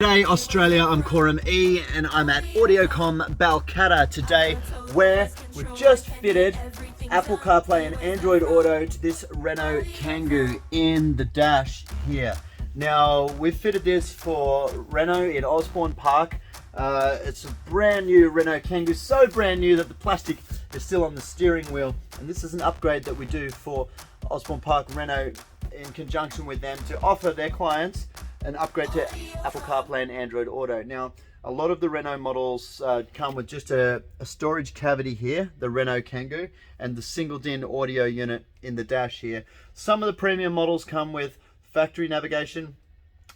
G'day Australia, I'm Korum E and I'm at Audiocom Balcatta today, where we've just fitted Apple CarPlay and Android Auto to this Renault Kangoo in the dash here. Now we've fitted this for Renault in Osborne Park. It's a brand new Renault Kangoo, so brand new that the plastic is still on the steering wheel, and this is an upgrade that we do for Osborne Park Renault in conjunction with them to offer their clients an upgrade to Apple CarPlay and Android Auto. Now, a lot of the Renault models come with just a storage cavity here, the Renault Kangoo, and the single DIN audio unit in the dash here. Some of the premium models come with factory navigation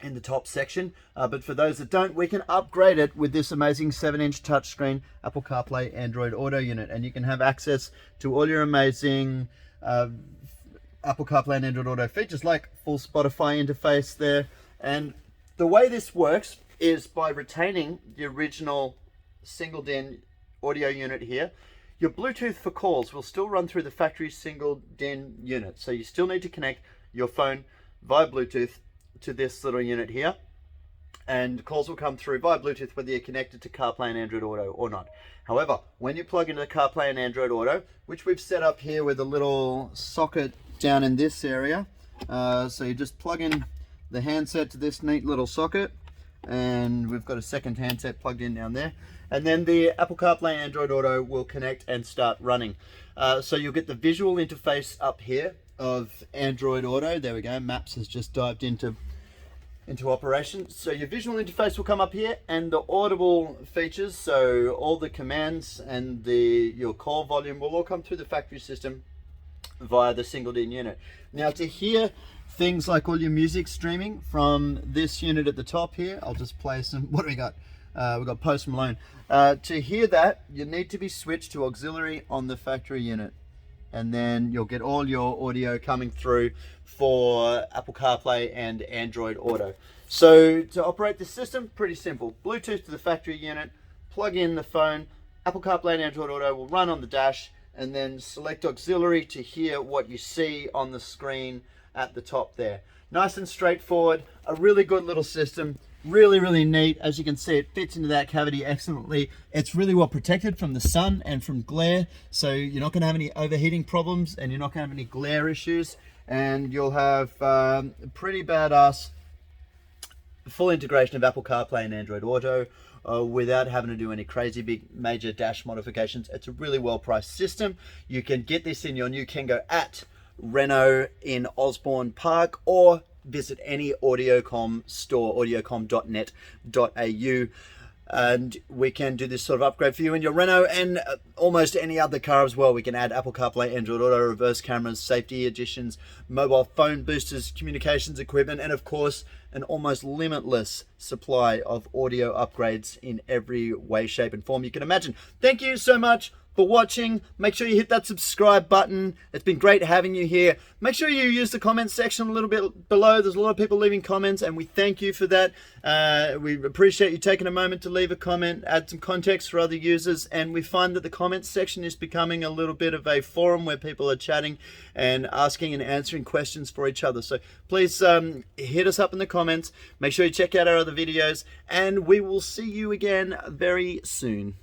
in the top section, but for those that don't, we can upgrade it with this amazing 7-inch touchscreen Apple CarPlay Android Auto unit, and you can have access to all your amazing Apple CarPlay and Android Auto features like full Spotify interface there. And the way this works is by retaining the original single DIN audio unit here. Your Bluetooth for calls will still run through the factory single DIN unit, so you still need to connect your phone via Bluetooth to this little unit here, and calls will come through via Bluetooth whether you're connected to CarPlay and Android Auto or not. However, when you plug into the CarPlay and Android Auto, which we've set up here with a little socket down in this area, so you just plug in the handset to this neat little socket, and we've got a second handset plugged in down there, and then the Apple CarPlay Android Auto will connect and start running. So you'll get the visual interface up here of Android Auto. There we go, Maps has just dived into operation. So your visual interface will come up here, and the audible features, so all the commands and your call volume will all come through the factory system via the single DIN unit. Now, to hear things like all your music streaming from this unit at the top here, I'll just play some. What do we got? We've got Post Malone. To hear that, you need to be switched to auxiliary on the factory unit, and then you'll get all your audio coming through for Apple CarPlay and Android Auto. So to operate the system, pretty simple. Bluetooth to the factory unit, plug in the phone, Apple CarPlay and Android Auto will run on the dash, and then select auxiliary to hear what you see on the screen at the top there. Nice and straightforward, a really good little system, really neat. As you can see, it fits into that cavity excellently. It's really well protected from the sun and from glare, so you're not going to have any overheating problems, and you're not going to have any glare issues, and you'll have pretty badass full integration of Apple CarPlay and Android Auto without having to do any crazy big major dash modifications. It's a really well priced system. You can get this in your new Kangoo at Renault in Osborne Park, or visit any Audiocom store, audiocom.net.au, and we can do this sort of upgrade for you in your Renault and almost any other car as well. We can add Apple CarPlay, Android Auto, reverse cameras, safety additions, mobile phone boosters, communications equipment, and of course an almost limitless supply of audio upgrades in every way, shape and form you can imagine. Thank you so much for watching. Make sure you hit that subscribe button. It's been great having you here. Make sure you use the comment section a little bit below. There's a lot of people leaving comments, and we thank you for that. We appreciate you taking a moment to leave a comment, add some context for other users, and we find that the comments section is becoming a little bit of a forum where people are chatting and asking and answering questions for each other. So please hit us up in the comments. Make sure you check out our other videos, and we will see you again very soon.